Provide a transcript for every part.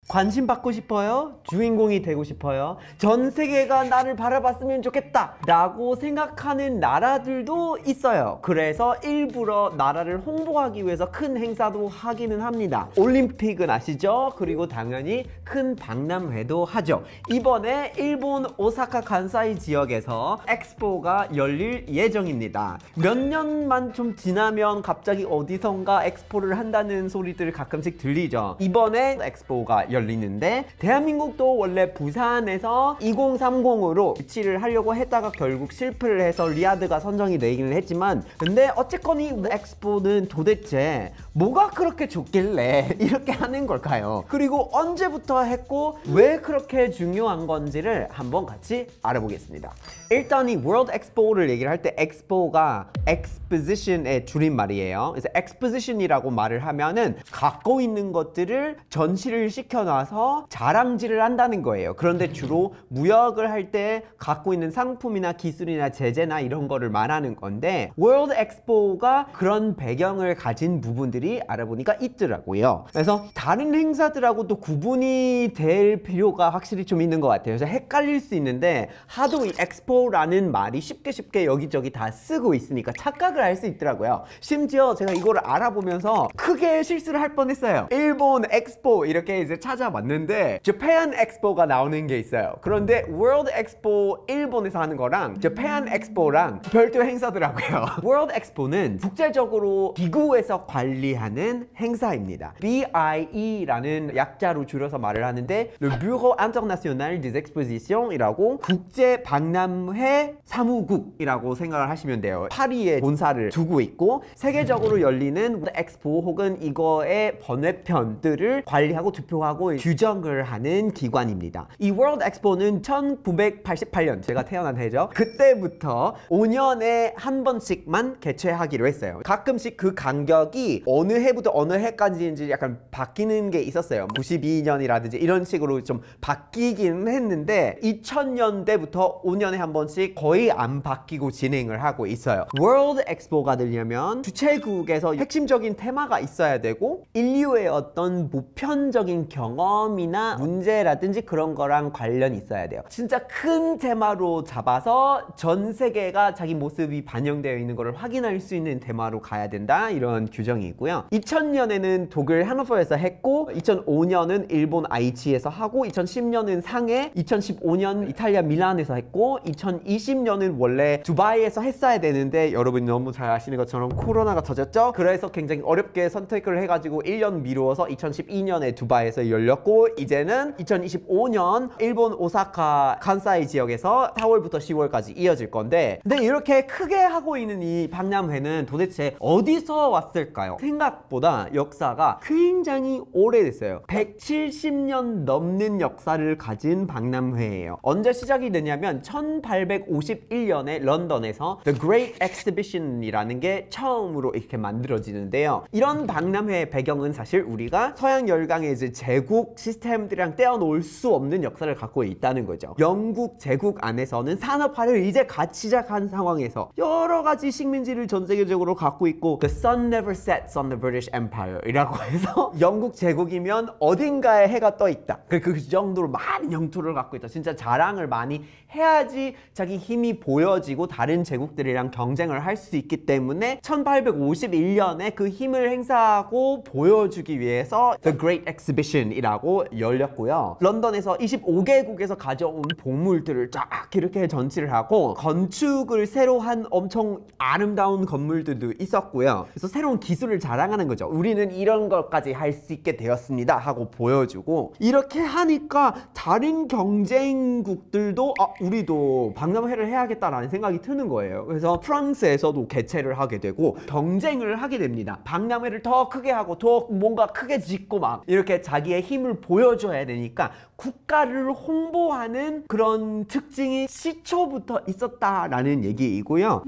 관심 받고 싶어요? 주인공이 되고 싶어요? 전 세계가 나를 바라봤으면 좋겠다 라고 생각하는 나라들도 있어요. 그래서 일부러 나라를 홍보하기 위해서 큰 행사도 하기는 합니다. 올림픽은 아시죠? 그리고 당연히 큰 박람회도 하죠. 이번에 일본 오사카 간사이 지역에서 엑스포가 열릴 예정입니다. 몇 년만 좀 지나면 갑자기 어디선가 엑스포를 한다는 소리들 가끔씩 들리죠. 이번에 엑스포가 열리는데 대한민국도 원래 부산에서 2030으로 유치를 하려고 했다가 결국 실패를 해서 리아드가 선정이 되기는 했지만, 근데 어쨌건 이 엑스포는 도대체 뭐가 그렇게 좋길래 이렇게 하는 걸까요? 그리고 언제부터 했고 왜 그렇게 중요한 건지를 한번 같이 알아보겠습니다. 일단 이 월드 엑스포를 얘기를 할 때 엑스포가 exposition의 줄임말이에요. 그래서 exposition이라고 말을 하면은 갖고 있는 것들을 전시를 시켜놔서 자랑질을 한다는 거예요. 그런데 주로 무역을 할 때 갖고 있는 상품이나 기술이나 제재나 이런 거를 말하는 건데, 월드 엑스포가 그런 배경을 가진 부분들이 알아보니까 있더라고요. 그래서 다른 행사들하고 또 구분이 될 필요가 확실히 좀 있는 것 같아요. 그래서 헷갈릴 수 있는데 하도 이 엑스포라는 말이 쉽게 여기저기 다 쓰고 있으니까 착각을 할 수 있더라고요. 심지어 제가 이거를 알아보면서 크게 실수를 할 뻔했어요. 일본 엑스포 이렇게 이제 찾아봤는데 Japan 엑스포가 나오는 게 있어요. 그런데 월드 엑스포 일본에서 하는 거랑 Japan 엑스포랑 별도 행사더라고요. 월드 엑스포는 국제적으로 기구에서 관리하는 행사입니다. BIE라는 약자로 줄여서 말을 하는데 Le Bureau International des Expositions 이라고 국제 박람회 사무국이라고 생각을 하시면 돼요. 파리에 본사를 두고 있고 세계적으로 열리는 엑스포 혹은 이거의 번외편들을 관리하고 투표하고 규정을 하는 기관입니다. 이 월드 엑스포는 1988년 제가 태어난 해죠. 그때부터 5년에 한 번씩만 개최하기로 했어요. 가끔씩 그 간격이 어느 해부터 어느 해까지인지 약간 바뀌는 게 있었어요. 92년이라든지 이런 식으로 좀 바뀌긴 했는데 2000년대부터 5년에 한 번씩 거의 안 바뀌고 진행을 하고 있어요. 월드 엑스포가 되려면 주최국에서 핵심적인 테마가 있어야 되고 인류의 어떤 보편적인 경험이나 문제라든지 그런 거랑 관련이 있어야 돼요. 진짜 큰 테마로 잡아서 전 세계가 자기 모습이 반영되어 있는 것을 확인할 수 있는 테마로 가야 된다, 이런 규정이 있고요. 2000년에는 독일 하노버에서 했고 2005년은 일본 아이치에서 하고 2010년은 상해, 2015년 이탈리아 밀란에서 했고 2020년은 원래 두바이에서 했어야 되는데 여러분이 너무 잘 아시는 것처럼 코로나가 터졌죠. 그래서 굉장히 어렵게 선택을 해가지고 1년 미루어서 2012년에 두바이에서 열렸고 이제는 2025년 일본 오사카 간사이 지역에서 4월부터 10월까지 이어질 건데, 근데 이렇게 크게 하고 있는 이 박람회는 도대체 어디서 왔을까요? 생각보다 역사가 굉장히 오래됐어요. 170년 넘는 역사를 가진 박람회예요. 언제 시작이 되냐면 1851년에 런던에서 The Great Exhibition이라는 게 처음으로 이렇게 만들어지는데요. 이런 박람회의 배경은 사실 우리가 서양 열강의 이제 제국 시스템들이랑 떼어놓을 수 없는 역사를 갖고 있다는 거죠. 영국 제국 안에서는 산업화를 이제 갓 시작한 상황에서 여러 가지 식민지를 전 세계적으로 갖고 있고 The sun never sets on the British Empire 이라고 해서 영국 제국이면 어딘가에 해가 떠 있다. 그 정도로 많은 영토를 갖고 있다. 진짜 자랑을 많이 해야지 자기 힘이 보여지고 다른 제국들이랑 경쟁을 할 수 있기 때문에 1851년에 그 힘을 행사하고 보여주기 위해서 The Great Exhibition 이라고 열렸고요. 런던에서 25개국에서 가져온 보물들을 쫙 이렇게 전시를 하고 건축을 새로 한 엄청 아름다운 건물들도 있었고요. 그래서 새로운 기술을 자랑하는 거죠. 우리는 이런 것까지 할 수 있게 되었습니다 하고 보여주고, 이렇게 하니까 다른 경쟁국들도 우리도 박람회를 해야겠다라는 생각이 드는 거예요. 그래서 프랑스에서도 개최를 하게 되고 경쟁을 하게 됩니다. 박람회를 더 크게 하고 더 뭔가 크게 짓고 막 이렇게 자기의 힘을 보여줘야 되니까 국가를 홍보하는 그런 특징이 시초부터 있었다라는 얘기이고요.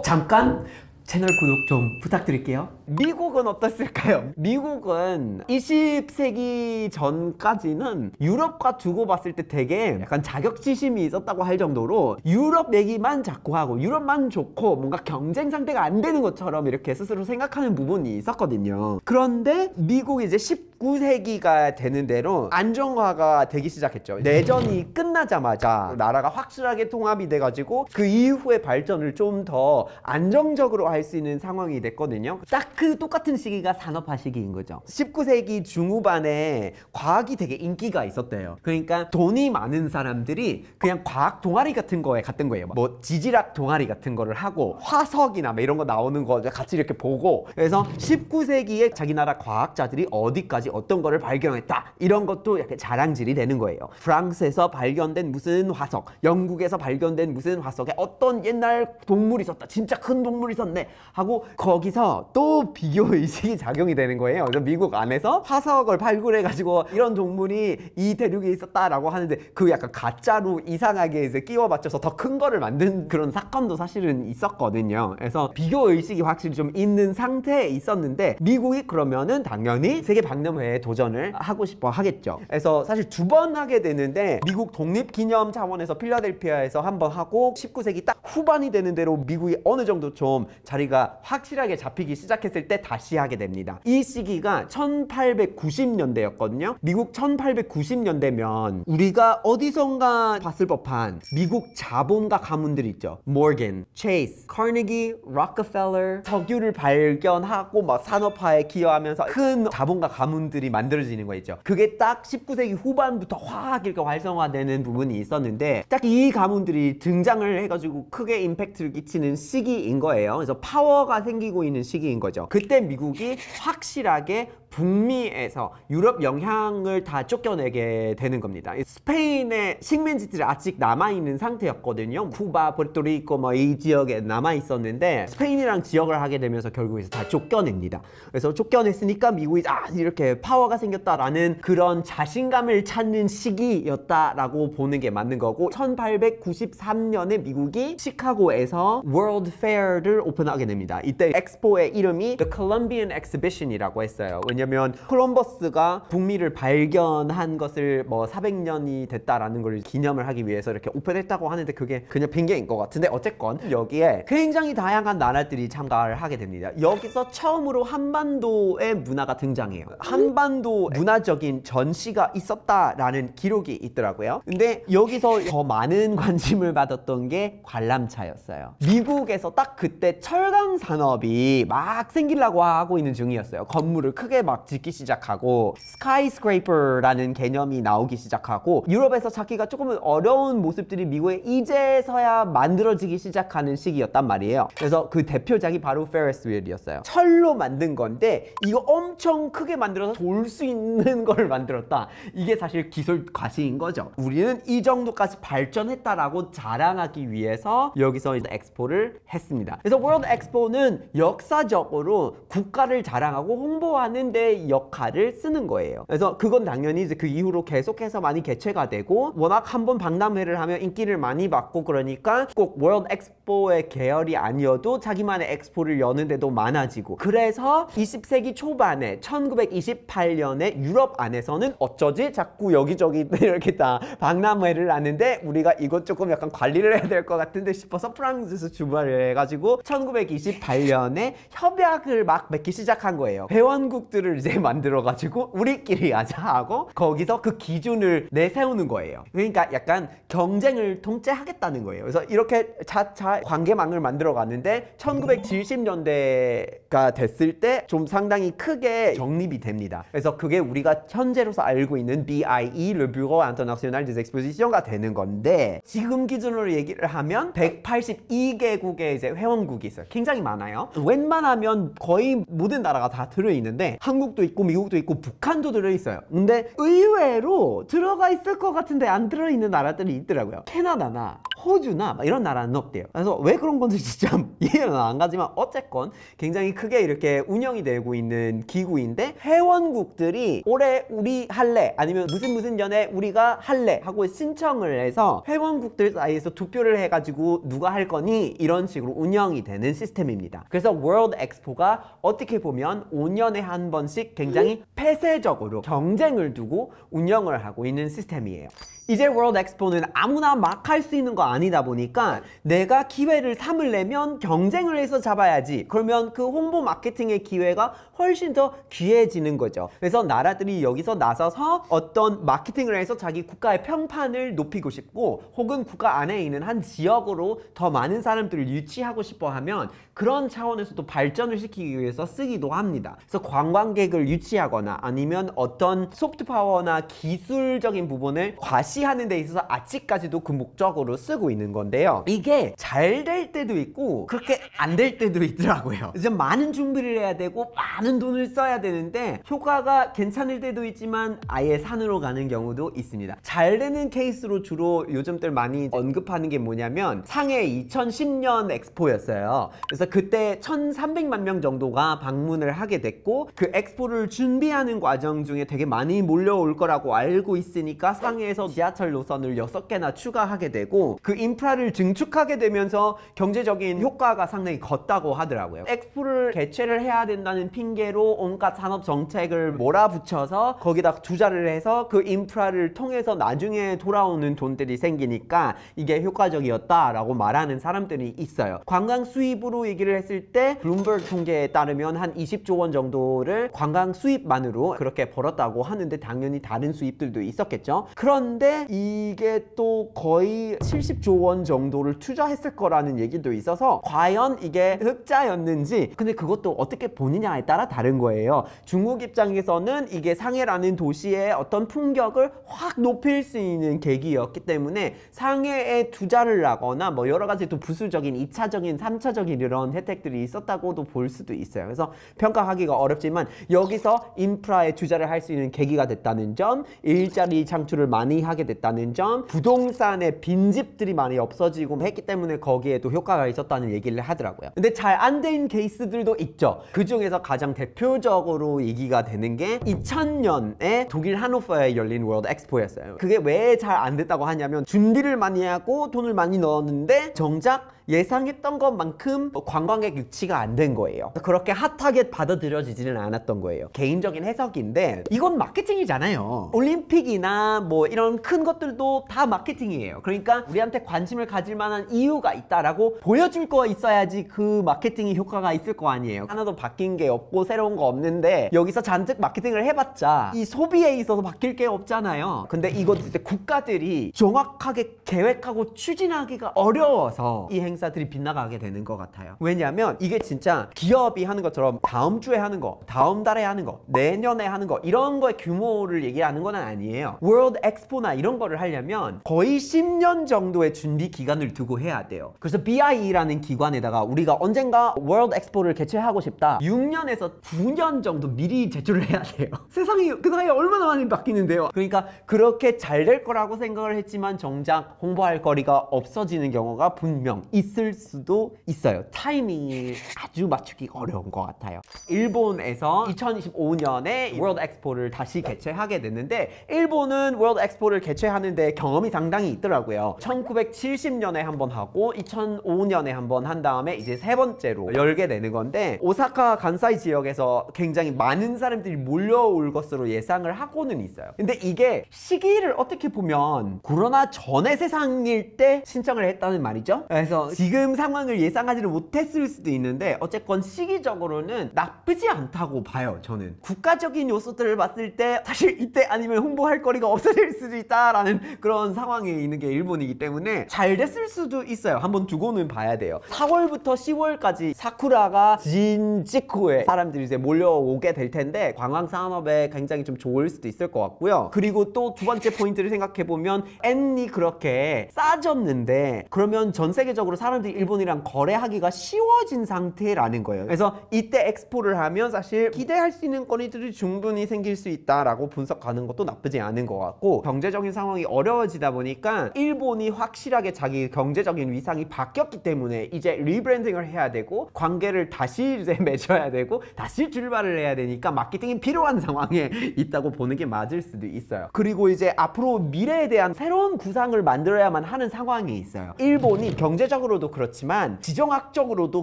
잠깐 채널 구독 좀 부탁드릴게요. 미국은 어땠을까요? 미국은 20세기 전까지는 유럽과 두고 봤을 때 되게 약간 자격지심이 있었다고 할 정도로 유럽 얘기만 자꾸 하고 유럽만 좋고 뭔가 경쟁 상대가 안 되는 것처럼 이렇게 스스로 생각하는 부분이 있었거든요. 그런데 미국이 이제 19세기가 되는 대로 안정화가 되기 시작했죠. 내전이 끝나자마자 나라가 확실하게 통합이 돼가지고 그 이후의 발전을 좀 더 안정적으로 할 수 있는 상황이 됐거든요. 딱 그 똑같은 시기가 산업화 시기인 거죠. 19세기 중후반에 과학이 되게 인기가 있었대요. 그러니까 돈이 많은 사람들이 그냥 과학 동아리 같은 거에 갔던 거예요. 뭐 지질학 동아리 같은 거를 하고 화석이나 뭐 이런 거 나오는 거 같이 이렇게 보고, 그래서 19세기에 자기 나라 과학자들이 어디까지 어떤 거를 발견했다 이런 것도 약간 자랑질이 되는 거예요. 프랑스에서 발견된 무슨 화석, 영국에서 발견된 무슨 화석에 어떤 옛날 동물이 있었다, 진짜 큰 동물이 있었네 하고 거기서 또 비교의식이 작용이 되는 거예요. 그래서 미국 안에서 화석을 발굴해가지고 이런 동물이 이 대륙에 있었다라고 하는데 그 약간 가짜로 이상하게 이제 끼워 맞춰서 더 큰 거를 만든 그런 사건도 사실은 있었거든요. 그래서 비교의식이 확실히 좀 있는 상태에 있었는데 미국이 그러면은 당연히 세계 박람회에 도전을 하고 싶어 하겠죠. 그래서 사실 2번 하게 되는데 미국 독립기념 차원에서 필라델피아에서 한 번 하고 19세기 딱 후반이 되는 대로 미국이 어느 정도 좀 자리가 확실하게 잡히기 시작했을 때 다시 하게 됩니다. 이 시기가 1890년대였거든요. 미국 1890년대면 우리가 어디선가 봤을 법한 미국 자본가 가문들 있죠. 모건, 체이스, 카네기, 록펠러, 석유를 발견하고 막 산업화에 기여하면서 큰 자본가 가문들이 만들어지는 거 있죠. 그게 딱 19세기 후반부터 확 이렇게 활성화되는 부분이 있었는데 딱 이 가문들이 등장을 해가지고 크게 임팩트를 끼치는 시기인 거예요. 그래서 파워가 생기고 있는 시기인 거죠. 그때 미국이 확실하게 북미에서 유럽 영향을 다 쫓겨내게 되는 겁니다. 스페인의 식민지들이 아직 남아있는 상태였거든요. 쿠바, 포르토리코 뭐 이 지역에 남아있었는데 스페인이랑 지역을 하게 되면서 결국에서 다 쫓겨냅니다. 그래서 쫓겨냈으니까 미국이 이렇게 파워가 생겼다라는 그런 자신감을 찾는 시기였다라고 보는 게 맞는 거고, 1893년에 미국이 시카고에서 월드 페어를 오픈하게 됩니다. 이때 엑스포의 이름이 The Columbian Exhibition이라고 했어요. 왜냐면 콜럼버스가 북미를 발견한 것을 뭐 400년이 됐다라는 걸 기념을 하기 위해서 이렇게 오픈했다고 하는데 그게 그냥 핑계인 것 같은데, 어쨌건 여기에 굉장히 다양한 나라들이 참가를 하게 됩니다. 여기서 처음으로 한반도의 문화가 등장해요. 한반도 문화적인 전시가 있었다라는 기록이 있더라고요. 근데 여기서 더 많은 관심을 받았던 게 관람차였어요. 미국에서 딱 그때 철강 산업이 막 생기려고 하고 있는 중이었어요. 건물을 크게 막 짓기 시작하고 스카이스크레이퍼라는 개념이 나오기 시작하고 유럽에서 찾기가 조금 어려운 모습들이 미국에 이제서야 만들어지기 시작하는 시기였단 말이에요. 그래서 그 대표작이 바로 페리스 휠이었어요. 철로 만든 건데 이거 엄청 크게 만들어서 돌 수 있는 걸 만들었다. 이게 사실 기술 과시인 거죠. 우리는 이 정도까지 발전했다라고 자랑하기 위해서 여기서 이제 엑스포를 했습니다. 그래서 월드 엑스포는 역사적으로 국가를 자랑하고 홍보하는 데 역할을 쓰는 거예요. 그래서 그건 당연히 이제 그 이후로 계속해서 많이 개최가 되고, 워낙 한번 박람회를 하면 인기를 많이 받고, 그러니까 꼭 월드 엑스포의 계열이 아니어도 자기만의 엑스포를 여는데도 많아지고, 그래서 20세기 초반에 1928년에 유럽 안에서는 어쩌지? 자꾸 여기저기 이렇게 다 박람회를 하는데 우리가 이것 조금 약간 관리를 해야 될 것 같은데 싶어서 프랑스에서 주발을 해가지고 1928년에 협약을 막 맺기 시작한 거예요. 회원국들을 이제 만들어가지고 우리끼리 하자 하고 거기서 그 기준을 내세우는 거예요. 그러니까 약간 경쟁을 통제하겠다는 거예요. 그래서 이렇게 차차 관계망을 만들어 갔는데 1970년대가 됐을 때 좀 상당히 크게 정립이 됩니다. 그래서 그게 우리가 현재로서 알고 있는 BIE, Le Bureau International des Expositions가 되는 건데, 지금 기준으로 얘기를 하면 182개국의 이제 회원국이 있어요. 굉장히 많아요. 웬만하면 거의 모든 나라가 다 들어있는데 한국도 있고 미국도 있고 북한도 들어있어요. 근데 의외로 들어가 있을 것 같은데 안 들어있는 나라들이 있더라고요. 캐나다나 호주나 막 이런 나라는 없대요. 그래서 왜 그런 건지 진짜 이해는 안 가지만 어쨌건 굉장히 크게 이렇게 운영이 되고 있는 기구인데 회원국들이 올해 우리 할래 아니면 무슨 년에 우리가 할래 하고 신청을 해서 회원국들 사이에서 투표를 해가지고 누가 할 거니 이런 식으로 운영이 되는 시스템입니다. 그래서 월드 엑스포가 어떻게 보면 5년에 한 번씩 굉장히 폐쇄적으로 경쟁을 두고 운영을 하고 있는 시스템이에요. 이제 월드 엑스포는 아무나 막 할 수 있는 거 아니다 보니까 내가 기회를 삼으려면 경쟁을 해서 잡아야지. 그러면 그 홍보 마케팅의 기회가 훨씬 더 귀해지는 거죠. 그래서 나라들이 여기서 나서서 어떤 마케팅을 해서 자기 국가의 평판을 높이고 싶고 혹은 국가 안에 있는 한 지역으로 더 많은 사람들을 유치하고 싶어 하면 그런 차원에서도 발전을 시키기 위해서 쓰기도 합니다. 그래서 관광객을 유치하거나 아니면 어떤 소프트 파워나 기술적인 부분을 과시하는 데 있어서 아직까지도 그 목적으로 쓰고 있는 건데요. 이게 잘 될 때도 있고 그렇게 안 될 때도 있더라고요. 이제 많은 준비를 해야 되고 많은 돈을 써야 되는데 효과가 괜찮을 때도 있지만 아예 산으로 가는 경우도 있습니다. 잘 되는 케이스로 주로 요즘들 많이 언급하는 게 뭐냐면 상해 2010년 엑스포였어요. 그래서 그때 1300만 명 정도가 방문을 하게 됐고 그 엑스포를 준비하는 과정 중에 되게 많이 몰려올 거라고 알고 있으니까 상해에서 지하철 노선을 6개나 추가하게 되고 그 인프라를 증축하게 되면서 경제적인 효과가 상당히 컸다고 하더라고요. 엑스포를 개최를 해야 된다는 핑계로 온갖 산업 정책을 몰아붙여서 거기다 투자를 해서 그 인프라를 통해서 나중에 돌아오는 돈들이 생기니까 이게 효과적이었다라고 말하는 사람들이 있어요. 관광 수입으로 얘기를 했을 때 블룸버그 통계에 따르면 한 20조 원 정도를 관광 수입만으로 그렇게 벌었다고 하는데 당연히 다른 수입들도 있었겠죠. 그런데 이게 또 거의 70조 원 정도를 투자했을 거라는 얘기도 있어서 과연 이게 흑자였는지 근데 그것도 어떻게 보느냐에 따라 다른 거예요. 중국 입장에서는 이게 상해라는 도시의 어떤 품격을 확 높일 수 있는 계기였기 때문에 상해에 투자를 하거나 뭐 여러 가지 또 부수적인 2차적인 3차적인 이런 혜택들이 있었다고도 볼 수도 있어요. 그래서 평가하기가 어렵지만 여기서 인프라에 투자를 할 수 있는 계기가 됐다는 점, 일자리 창출을 많이 하게 됐다는 점, 부동산의 빈집들이 많이 없어지고 했기 때문에 거기에도 효과가 있었다는 얘기를 하더라고요. 근데 잘 안 된 케이스들도 있죠. 그 중에서 가장 대표적으로 얘기가 되는 게 2000년에 독일 하노버에 열린 월드 엑스포였어요. 그게 왜 잘 안 됐다고 하냐면 준비를 많이 하고 돈을 많이 넣었는데 정작 예상했던 것만큼 관광객 유치가 안 된 거예요. 그렇게 핫하게 받아들여지지는 않았던 거예요. 개인적인 해석인데 이건 마케팅이잖아요. 올림픽이나 뭐 이런 큰 것들도 다 마케팅이에요. 그러니까 우리한테 관심을 가질 만한 이유가 있다라고 보여줄 거 있어야지 그 마케팅이 효과가 있을 거 아니에요. 하나도 바뀐 게 없고 새로운 거 없는데 여기서 잔뜩 마케팅을 해봤자 이 소비에 있어서 바뀔 게 없잖아요. 근데 이것도 이제 국가들이 정확하게 계획하고 추진하기가 어려워서 이 행사들이 빗나가게 되는 것 같아요. 왜냐하면 이게 진짜 기업이 하는 것처럼 다음 주에 하는 거, 다음 달에 하는 거, 내년에 하는 거 이런 거의 규모를 얘기하는 건 아니에요. 월드 엑스포나 이런 거를 하려면 거의 10년 정도의 준비 기간을 두고 해야 돼요. 그래서 BIE라는 기관에다가 우리가 언젠가 월드 엑스포를 개최하고 싶다. 6년에서 9년 정도 미리 제출을 해야 돼요. 세상이 그 사이에 얼마나 많이 바뀌는데요. 그러니까 그렇게 잘 될 거라고 생각을 했지만 정작 홍보할 거리가 없어지는 경우가 분명 있을 수도 있어요. 타이밍이 아주 맞추기가 어려운 것 같아요. 일본에서 2025년에 월드 엑스포를 다시 개최하게 됐는데 일본은 월드 엑스포를 개최하는데 경험이 상당히 있더라고요. 1970년에 한번 하고 2005년에 한번 한 다음에 이제 세 번째로 열게 되는 건데 오사카 간사이 지역에서 굉장히 많은 사람들이 몰려올 것으로 예상을 하고는 있어요. 근데 이게 시기를 어떻게 보면 코로나 전의 세상일 때 신청을 했다는 말이죠. 그래서 지금 상황을 예상하지를 못했을 수도 있는데 어쨌건 시기적으로는 나쁘지 않다고 봐요. 저는 국가적인 요소들을 봤을 때 사실 이때 아니면 홍보할 거리가 없어질 수도 있다라는 그런 상황에 있는 게 일본이기 때문에 잘 됐을 수도 있어요. 한번 두고는 봐야 돼요. 4월부터 10월까지 사쿠라가 진 직후에 사람들이 이제 몰려오게 될 텐데 관광 산업에 굉장히 좀 좋을 수도 있을 것 같고요. 그리고 또 두 번째 포인트를 생각해 보면 엔이 그렇게 싸졌는데 그러면 전 세계적으로 사람들이 일본이랑 거래하기가 쉬워진 상태라는 거예요. 그래서 이때 엑스포를 하면 사실 기대할 수 있는 거리들이 충분히 생길 수 있다라고 분석하는 것도 나쁘지 않은 것 같고, 경제적인 상황이 어려워지다 보니까 일본이 확실하게 자기 경제적인 위상이 바뀌었기 때문에 이제 리브랜딩을 해야 되고 관계를 다시 이제 맺어야 되고 다시 출발을 해야 되니까 마케팅이 필요한 상황에 있다고 보는 게 맞을 수도 있어요. 그리고 이제 앞으로 미래에 대한 새로운 구상을 만들어야만 하는 상황이 있어요. 일본이 경제적으로도 그렇지만 지정학적으로도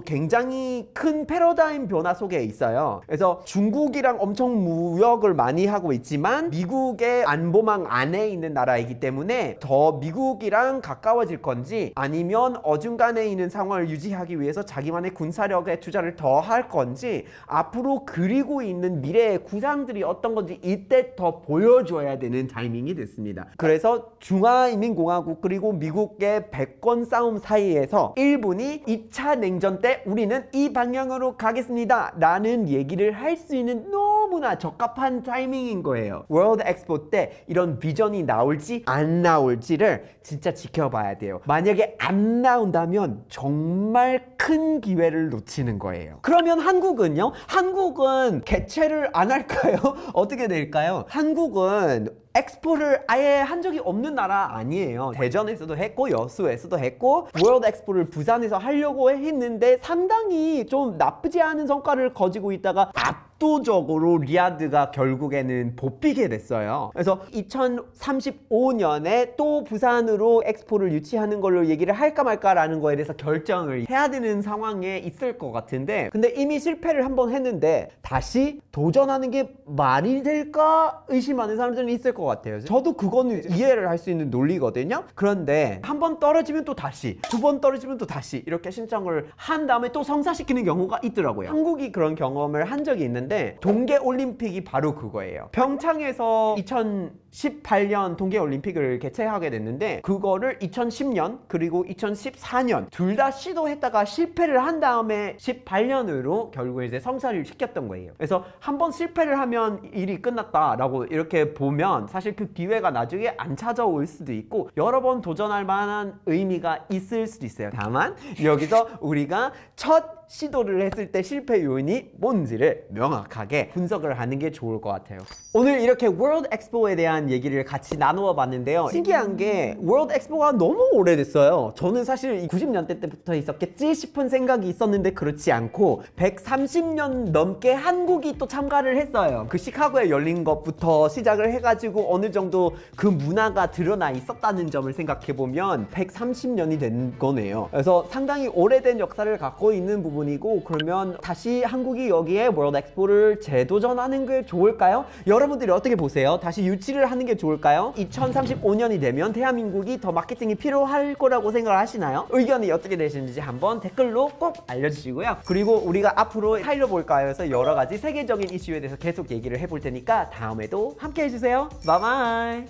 굉장히 큰 패러다임 변화 속에 있어요. 그래서 중국이랑 엄청 무역을 많이 하고 있지만 미국의 안보망 안에 있는 나라이기 때문에 더 미국이랑 가까워질 건지 아니면 어중간에 있는 상황을 유지하기 위해서 자기만의 군사력에 투자를 더 할 건지 앞으로 그리고 있는 미래의 구상들이 어떤 건지 이때 더 보여줘야 되는 타이밍이 됐습니다. 그래서 중화인민공화국 그리고 미국의 패권 싸움 사이에서 일본이 2차 냉전 때 우리는 이 방향으로 가겠습니다 라는 얘기를 할 수 있는 너무나 적합한 타이밍인 거예요. 월드 엑스포 때 이런 비전이 나올지 안 나올지를 진짜 지켜봐야 돼요. 만약에 안 나온다면 정말 큰 기회를 놓치는 거예요. 그러면 한국은요? 한국은 개최를 안 할까요? 어떻게 될까요? 한국은 엑스포를 아예 한 적이 없는 나라 아니에요. 대전에서도 했고 여수에서도 했고 월드 엑스포를 부산에서 하려고 했는데 상당히 좀 나쁘지 않은 성과를 거지고 있다가 압도적으로 리야드가 결국에는 뽑히게 됐어요. 그래서 2035년에 또 부산으로 엑스포를 유치하는 걸로 얘기를 할까 말까라는 거에 대해서 결정을 해야 되는 상황에 있을 것 같은데, 근데 이미 실패를 한번 했는데 다시 도전하는 게 말이 될까 의심하는 사람들은 있을 것 같아요. 저도 그거는 이해를 할 수 있는 논리거든요. 그런데 한 번 떨어지면 또 다시, 두 번 떨어지면 또 다시 이렇게 신청을 한 다음에 또 성사시키는 경우가 있더라고요. 한국이 그런 경험을 한 적이 있는데 동계올림픽이 바로 그거예요. 평창에서 2018년 동계올림픽을 개최하게 됐는데 그거를 2010년 그리고 2014년 둘 다 시도했다가 실패를 한 다음에 18년으로 결국 이제 성사를 시켰던 거예요. 그래서 한 번 실패를 하면 일이 끝났다라고 이렇게 보면 사실 그 기회가 나중에 안 찾아올 수도 있고 여러 번 도전할 만한 의미가 있을 수도 있어요. 다만 여기서 우리가 첫 시도를 했을 때 실패 요인이 뭔지를 명확하게 분석을 하는 게 좋을 것 같아요. 오늘 이렇게 월드 엑스포에 대한 얘기를 같이 나누어 봤는데요. 신기한 게 월드 엑스포가 너무 오래됐어요. 저는 사실 90년대 때부터 있었겠지 싶은 생각이 있었는데 그렇지 않고 130년 넘게 한국이 또 참가를 했어요. 그 시카고에 열린 것부터 시작을 해가지고 어느 정도 그 문화가 드러나 있었다는 점을 생각해보면 130년이 된 거네요. 그래서 상당히 오래된 역사를 갖고 있는 부분이고, 그러면 다시 한국이 여기에 월드 엑스포를 재도전하는 게 좋을까요? 여러분들이 어떻게 보세요? 다시 유치를 하는 게 좋을까요? 2035년이 되면 대한민국이 더 마케팅이 필요할 거라고 생각을 하시나요? 의견이 어떻게 되시는지 한번 댓글로 꼭 알려주시고요. 그리고 우리가 앞으로 살려볼까요? 해서 여러 가지 세계적인 이슈에 대해서 계속 얘기를 해볼 테니까 다음에도 함께 해주세요. 바이바이.